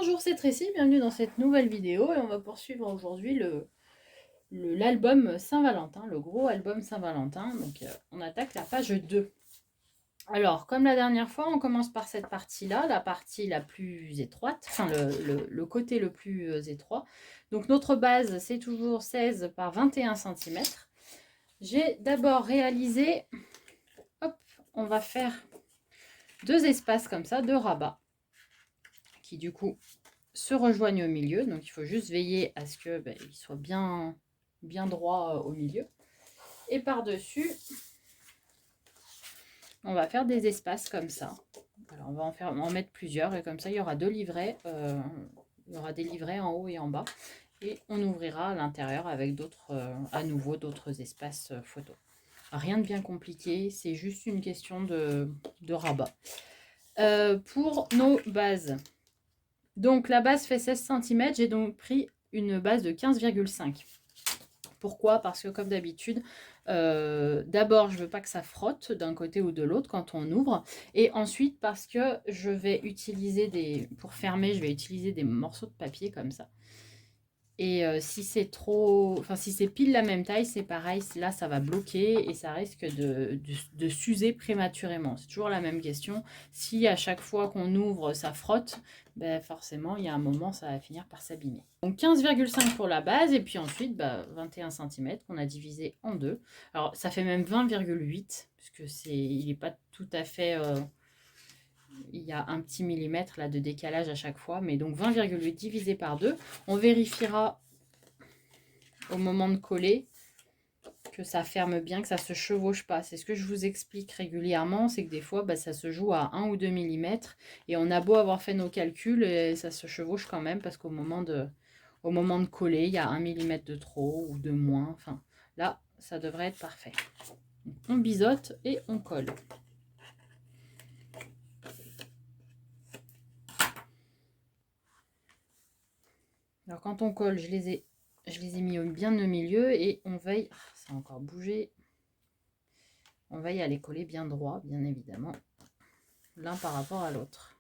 Bonjour, c'est Tracy, bienvenue dans cette nouvelle vidéo et on va poursuivre aujourd'hui l'album Saint-Valentin, le gros album Saint-Valentin. Donc on attaque la page 2. Alors, comme la dernière fois, on commence par cette partie-là, la partie la plus étroite, enfin le côté le plus étroit. Donc notre base, c'est toujours 16 par 21 cm. J'ai d'abord réalisé, hop, on va faire deux espaces comme ça, deux rabats, qui du coup se rejoignent au milieu. Donc il faut juste veiller à ce que il soit bien droit au milieu. Et par-dessus, on va faire des espaces comme ça. Alors on va en mettre plusieurs et comme ça il y aura deux livrets. Il y aura des livrets en haut et en bas. Et on ouvrira à l'intérieur avec d'autres, à nouveau d'autres espaces photos. Rien de bien compliqué, c'est juste une question de rabat. Pour nos bases, donc la base fait 16 cm, j'ai donc pris une base de 15,5. Pourquoi? Parce que comme d'habitude, d'abord je veux pas que ça frotte d'un côté ou de l'autre quand on ouvre, et ensuite parce que je vais utiliser pour fermer, je vais utiliser des morceaux de papier comme ça. Et si c'est trop, enfin si c'est pile la même taille, c'est pareil, là ça va bloquer et ça risque de s'user prématurément. C'est toujours la même question. Si à chaque fois qu'on ouvre ça frotte, forcément il y a un moment ça va finir par s'abîmer. Donc 15,5 pour la base et puis ensuite 21 cm qu'on a divisé en deux. Alors ça fait même 20,8 puisque il n'est pas tout à fait... il y a un petit millimètre là de décalage à chaque fois, mais donc 20,8 divisé par 2. On vérifiera au moment de coller que ça ferme bien, que ça se chevauche pas. C'est ce que je vous explique régulièrement, c'est que des fois ça se joue à 1 ou 2 mm et on a beau avoir fait nos calculs et ça se chevauche quand même parce qu'au moment de coller, il y a 1 mm de trop ou de moins. Enfin là, ça devrait être parfait. Donc, on biseaute et on colle. Alors quand on colle, je les ai mis bien au milieu et on veille, ça a encore bougé, on veille à les coller bien droit, bien évidemment, l'un par rapport à l'autre.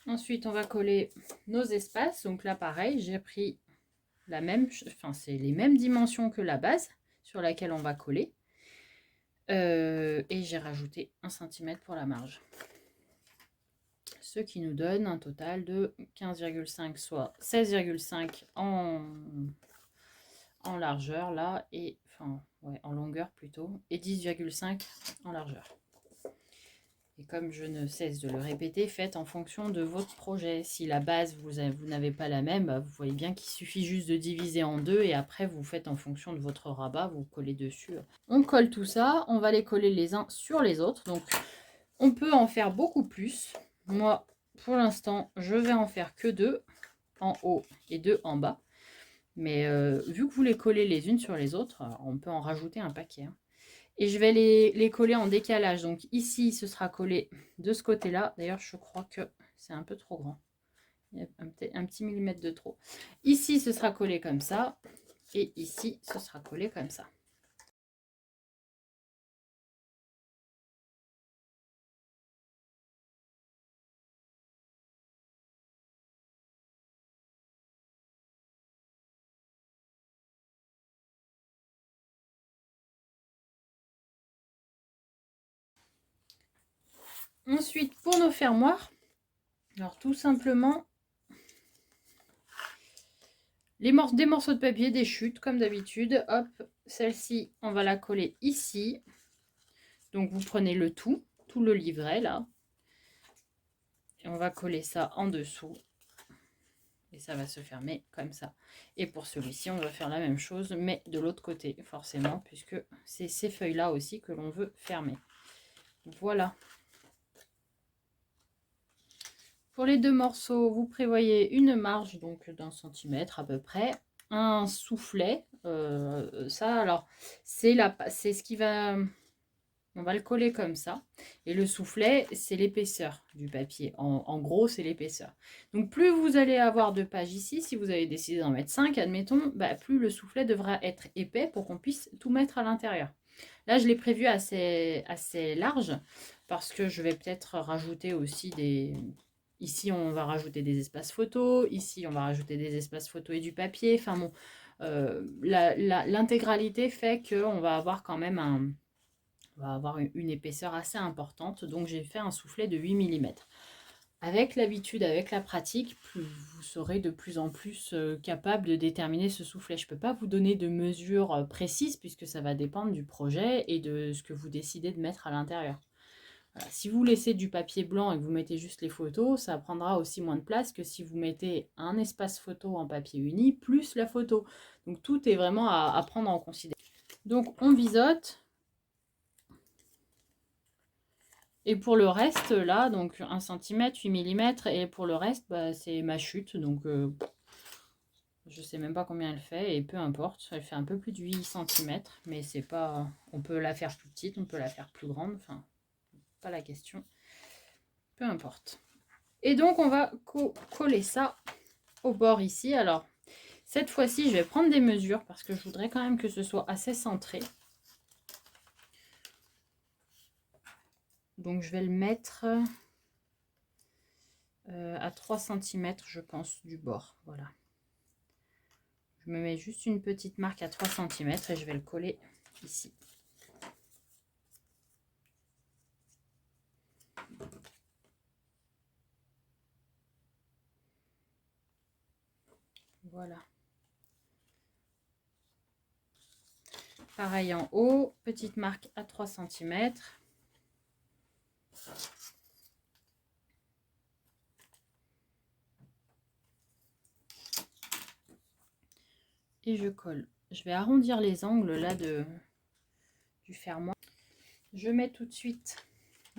Ensuite, on va coller nos espaces. Donc là, pareil, j'ai pris c'est les mêmes dimensions que la base sur laquelle on va coller. Et j'ai rajouté 1 cm pour la marge. Ce qui nous donne un total de 15,5, soit 16,5 en largeur là, et en longueur plutôt, et 10,5 en largeur. Et comme je ne cesse de le répéter, faites en fonction de votre projet. Si la base, vous n'avez pas la même, vous voyez bien qu'il suffit juste de diviser en deux et après vous faites en fonction de votre rabat, vous collez dessus. On colle tout ça, on va les coller les uns sur les autres. Donc on peut en faire beaucoup plus. Moi, pour l'instant, je vais en faire que 2 en haut et 2 en bas. Mais vu que vous les collez les unes sur les autres, on peut en rajouter un paquet. Et je vais les coller en décalage. Donc ici, ce sera collé de ce côté-là. D'ailleurs, je crois que c'est un peu trop grand. Il y a un petit millimètre de trop. Ici, ce sera collé comme ça. Et ici, ce sera collé comme ça. Ensuite, pour nos fermoirs, alors tout simplement, des morceaux de papier, des chutes, comme d'habitude. Hop, celle-ci, on va la coller ici. Donc, vous prenez tout le livret, là. Et on va coller ça en dessous. Et ça va se fermer comme ça. Et pour celui-ci, on va faire la même chose, mais de l'autre côté, forcément, puisque c'est ces feuilles-là aussi que l'on veut fermer. Voilà. Pour les deux morceaux, vous prévoyez une marge donc d'1 centimètre à peu près. Un soufflet. Ça, alors, c'est ce qui va... On va le coller comme ça. Et le soufflet, c'est l'épaisseur du papier. En gros, c'est l'épaisseur. Donc, plus vous allez avoir de pages ici, si vous avez décidé d'en mettre 5, admettons, plus le soufflet devra être épais pour qu'on puisse tout mettre à l'intérieur. Là, je l'ai prévu assez large parce que je vais peut-être rajouter aussi des... Ici, on va rajouter des espaces photos. Ici, on va rajouter des espaces photos et du papier. Enfin bon, l'intégralité fait qu'on va avoir quand même on va avoir une épaisseur assez importante. Donc, j'ai fait un soufflet de 8 mm. Avec l'habitude, avec la pratique, vous serez de plus en plus capable de déterminer ce soufflet. Je ne peux pas vous donner de mesures précises puisque ça va dépendre du projet et de ce que vous décidez de mettre à l'intérieur. Voilà. Si vous laissez du papier blanc et que vous mettez juste les photos, ça prendra aussi moins de place que si vous mettez un espace photo en papier uni plus la photo. Donc tout est vraiment à prendre en considération. Donc on biseaute. Et pour le reste, là, donc 1 cm, 8 mm, et pour le reste, bah, c'est ma chute, donc je sais même pas combien elle fait, et peu importe, elle fait un peu plus de 8 cm, mais c'est pas... On peut la faire plus petite, on peut la faire plus grande, enfin, pas la question. Peu importe. Et donc, on va coller ça au bord ici. Alors, cette fois-ci, je vais prendre des mesures, parce que je voudrais quand même que ce soit assez centré. Donc, je vais le mettre à 3 cm, je pense, du bord. Voilà. Je me mets juste une petite marque à 3 cm et je vais le coller ici. Voilà. Pareil en haut, petite marque à 3 cm. Et je colle. Je vais arrondir les angles là du fermoir. Je mets tout de suite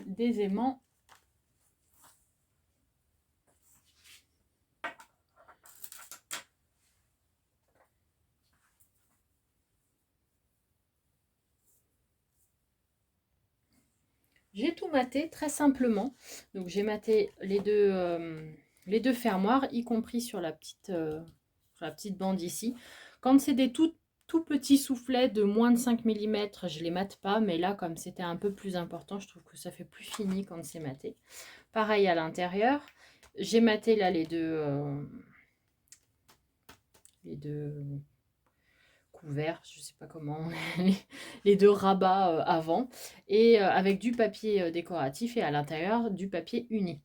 des aimants. J'ai tout maté très simplement. Donc j'ai maté les deux fermoirs, y compris sur la petite bande ici. Quand c'est des tout petits soufflets de moins de 5 mm, je les mate pas. Mais là, comme c'était un peu plus important, je trouve que ça fait plus fini quand c'est maté. Pareil à l'intérieur. J'ai maté là les deux couverts, je sais pas comment, les deux rabats avant, et avec du papier décoratif et à l'intérieur du papier uni.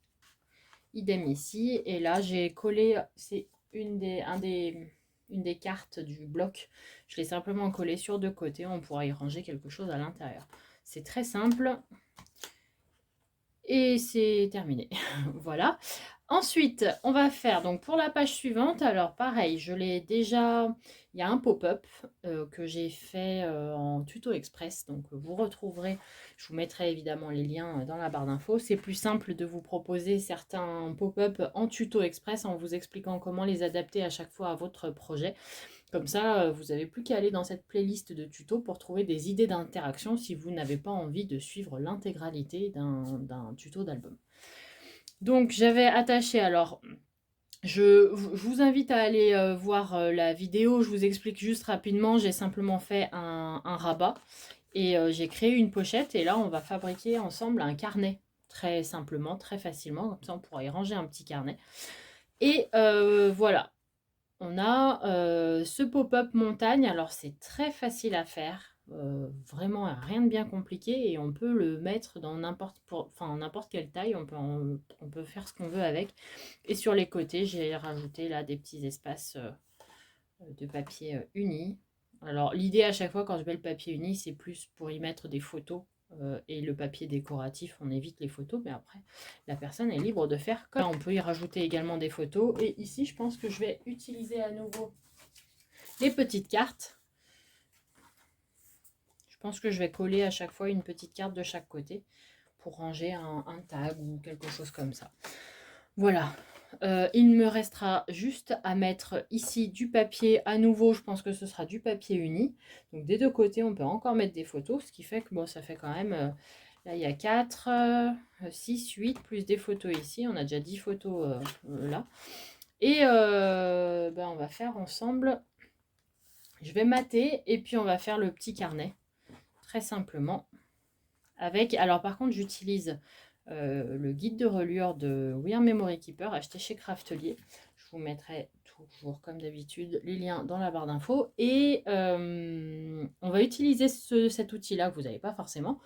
Idem ici, et là j'ai collé, c'est une des cartes du bloc, je l'ai simplement collé sur deux côtés, on pourra y ranger quelque chose à l'intérieur. C'est très simple. Et c'est terminé. Voilà. Ensuite, on va faire donc pour la page suivante. Alors pareil, je l'ai déjà... Il y a un pop-up que j'ai fait en tuto express. Donc vous retrouverez, je vous mettrai évidemment les liens dans la barre d'infos. C'est plus simple de vous proposer certains pop-up en tuto express en vous expliquant comment les adapter à chaque fois à votre projet. Comme ça, vous n'avez plus qu'à aller dans cette playlist de tutos pour trouver des idées d'interaction si vous n'avez pas envie de suivre l'intégralité d'un tuto d'album. Donc, j'avais attaché, alors, je vous invite à aller voir la vidéo, je vous explique juste rapidement, j'ai simplement fait un rabat et j'ai créé une pochette et là, on va fabriquer ensemble un carnet, très simplement, très facilement, comme ça on pourra y ranger un petit carnet. Et voilà. On a ce pop-up montagne, alors c'est très facile à faire, vraiment rien de bien compliqué et on peut le mettre dans n'importe quelle taille, on peut faire ce qu'on veut avec. Et sur les côtés, j'ai rajouté là des petits espaces de papier uni. Alors l'idée à chaque fois quand je mets le papier uni, c'est plus pour y mettre des photos et le papier décoratif, on évite les photos, mais après la personne est libre de faire comme ça. On peut y rajouter également des photos et ici je pense que je vais utiliser à nouveau les petites cartes. Je pense que je vais coller à chaque fois une petite carte de chaque côté pour ranger un tag ou quelque chose comme ça. Voilà. Il me restera juste à mettre ici du papier. À nouveau, je pense que ce sera du papier uni. Donc des deux côtés, on peut encore mettre des photos, ce qui fait que bon, ça fait quand même... là, il y a 4, 6, 8, plus des photos ici. On a déjà 10 photos là. Et on va faire ensemble... Je vais mater et puis on va faire le petit carnet. très simplement. Avec, alors par contre, j'utilise le guide de reliure de We Are Memory Keeper acheté chez Craftelier. Je vous mettrai toujours, comme d'habitude, les liens dans la barre d'infos. Et on va utiliser cet outil-là que vous n'avez pas forcément.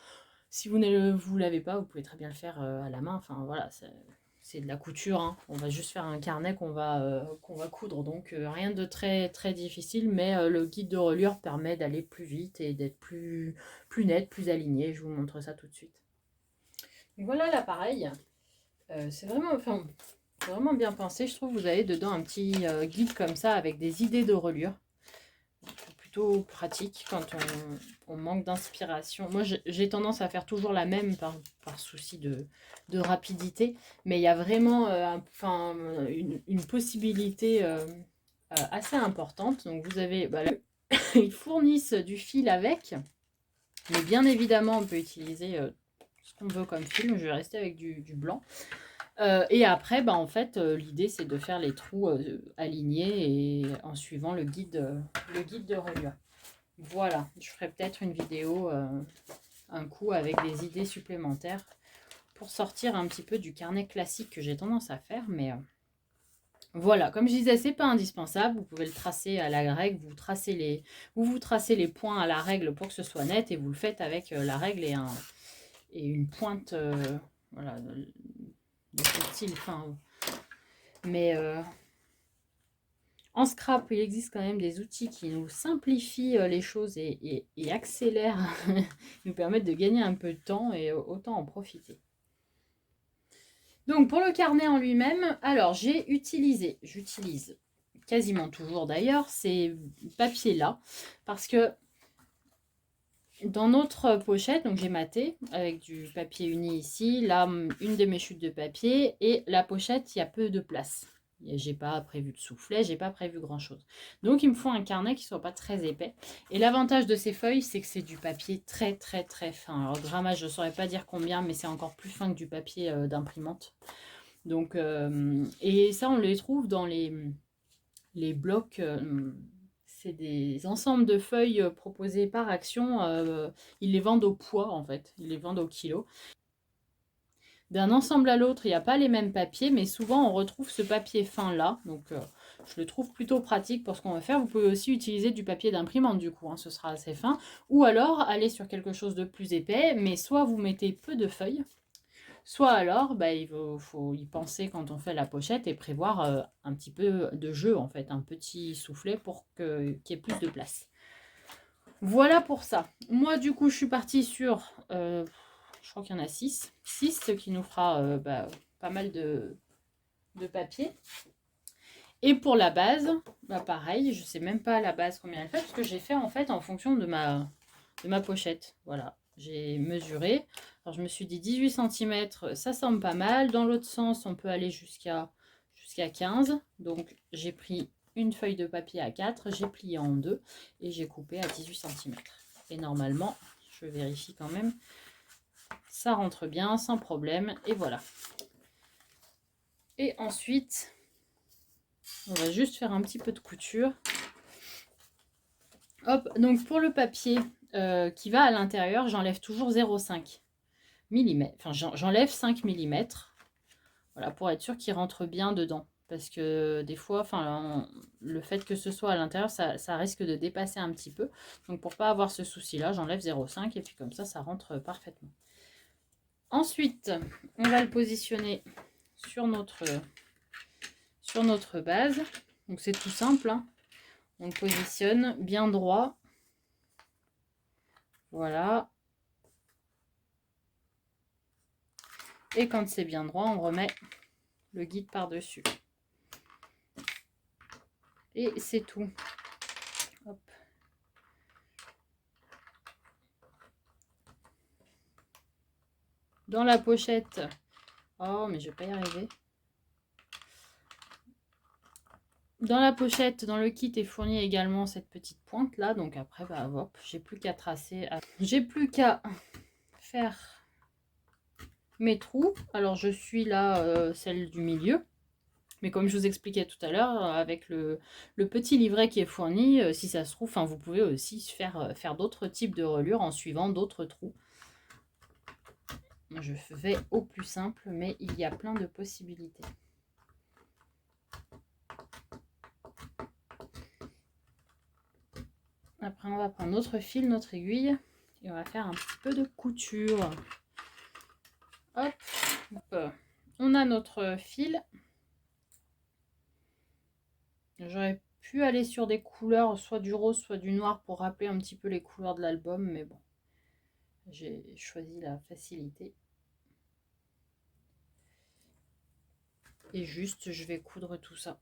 Si vous ne vous l'avez pas, vous pouvez très bien le faire à la main. Enfin voilà, c'est de la couture. Hein. On va juste faire un carnet qu'on va coudre. Donc rien de très, très difficile. Mais le guide de reliure permet d'aller plus vite et d'être plus net, plus aligné. Je vous montre ça tout de suite. Donc voilà l'appareil. C'est vraiment bien pensé. Je trouve que vous avez dedans un petit guide comme ça avec des idées de reliure. C'est plutôt pratique quand on manque d'inspiration. Moi, j'ai tendance à faire toujours la même par souci de rapidité. Mais il y a vraiment une possibilité assez importante. Donc vous avez... là, ils fournissent du fil avec. Mais bien évidemment, on peut utiliser ce qu'on veut comme fil. Je vais rester avec du blanc. Et après, en fait, l'idée, c'est de faire les trous alignés et en suivant le guide de reliure. Voilà, je ferai peut-être une vidéo un coup avec des idées supplémentaires pour sortir un petit peu du carnet classique que j'ai tendance à faire. Mais voilà, comme je disais, c'est pas indispensable. Vous pouvez le tracer à la règle, vous tracez les points à la règle pour que ce soit net et vous le faites avec la règle et une pointe, voilà, de ce style. Enfin, mais en scrap, il existe quand même des outils qui nous simplifient les choses et accélèrent, nous permettent de gagner un peu de temps et autant en profiter. Donc pour le carnet en lui-même, alors j'utilise quasiment toujours d'ailleurs ces papiers-là, parce que dans notre pochette, donc j'ai maté avec du papier uni ici, là une de mes chutes de papier, et la pochette, il y a peu de place. J'ai pas prévu de soufflet, j'ai pas prévu grand chose. Donc il me faut un carnet qui soit pas très épais. Et l'avantage de ces feuilles, c'est que c'est du papier très très très fin. Alors grammage, je saurais pas dire combien, mais c'est encore plus fin que du papier d'imprimante. Donc et ça on les trouve dans les blocs. C'est des ensembles de feuilles proposées par Action. Ils les vendent au poids en fait, ils les vendent au kilo. D'un ensemble à l'autre, il n'y a pas les mêmes papiers, mais souvent on retrouve ce papier fin là. Donc je le trouve plutôt pratique pour ce qu'on va faire. Vous pouvez aussi utiliser du papier d'imprimante du coup, hein, ce sera assez fin. Ou alors aller sur quelque chose de plus épais, mais soit vous mettez peu de feuilles, soit alors il faut y penser quand on fait la pochette et prévoir un petit peu de jeu en fait, un petit soufflet pour qu'il y ait plus de place. Voilà pour ça. Moi du coup je suis partie sur... je crois qu'il y en a 6, ce qui nous fera pas mal de papier. Et pour la base, pareil, je sais même pas la base combien elle fait, parce que j'ai fait en fait en fonction de ma pochette. Voilà, j'ai mesuré. Alors je me suis dit 18 cm, ça semble pas mal. Dans l'autre sens, on peut aller jusqu'à 15. Donc j'ai pris une feuille de papier à 4, j'ai plié en deux et j'ai coupé à 18 cm. Et normalement, je vérifie quand même, ça rentre bien sans problème. Et voilà. Et ensuite, on va juste faire un petit peu de couture. Hop, donc pour le papier qui va à l'intérieur, j'enlève toujours 0,5 mm. Enfin, j'enlève 5 mm. Voilà, pour être sûr qu'il rentre bien dedans. Parce que des fois, le fait que ce soit à l'intérieur, ça risque de dépasser un petit peu. Donc pour pas avoir ce souci-là, j'enlève 0,5 et puis comme ça rentre parfaitement. Ensuite, on va le positionner sur notre base. Donc c'est tout simple, hein. On le positionne bien droit. Voilà. Et quand c'est bien droit, on remet le guide par-dessus. Et c'est tout. Hop. Dans la pochette. Oh, mais je vais pas y arriver. Dans la pochette, dans le kit est fournie également cette petite pointe là. Donc après, hop, j'ai plus qu'à tracer. J'ai plus qu'à faire mes trous. Alors je suis là celle du milieu. Mais comme je vous expliquais tout à l'heure, avec le petit livret qui est fourni, si ça se trouve, vous pouvez aussi faire d'autres types de reliures en suivant d'autres trous. Je fais au plus simple, mais il y a plein de possibilités. Après, on va prendre notre fil, notre aiguille, et on va faire un petit peu de couture. Hop, hop. On a notre fil. J'aurais pu aller sur des couleurs, soit du rose, soit du noir, pour rappeler un petit peu les couleurs de l'album, mais bon, j'ai choisi la facilité. Et juste, je vais coudre tout ça.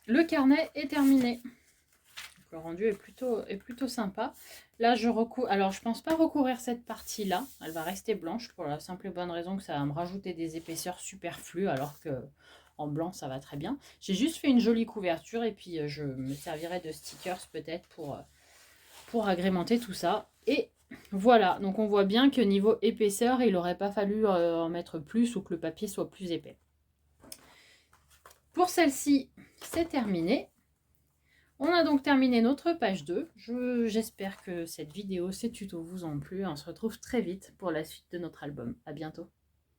Le carnet est terminé. Le rendu est plutôt sympa. Là, je recouvre. Alors, je pense pas recouvrir cette partie-là. Elle va rester blanche pour la simple et bonne raison que ça va me rajouter des épaisseurs superflues, alors que en blanc, ça va très bien. J'ai juste fait une jolie couverture et puis je me servirai de stickers peut-être pour agrémenter tout ça. Et voilà, donc on voit bien que niveau épaisseur, il n'aurait pas fallu en mettre plus ou que le papier soit plus épais. Pour celle-ci, c'est terminé. On a donc terminé notre page 2. J'espère que cette vidéo, ces tutos vous ont plu. On se retrouve très vite pour la suite de notre album. À bientôt.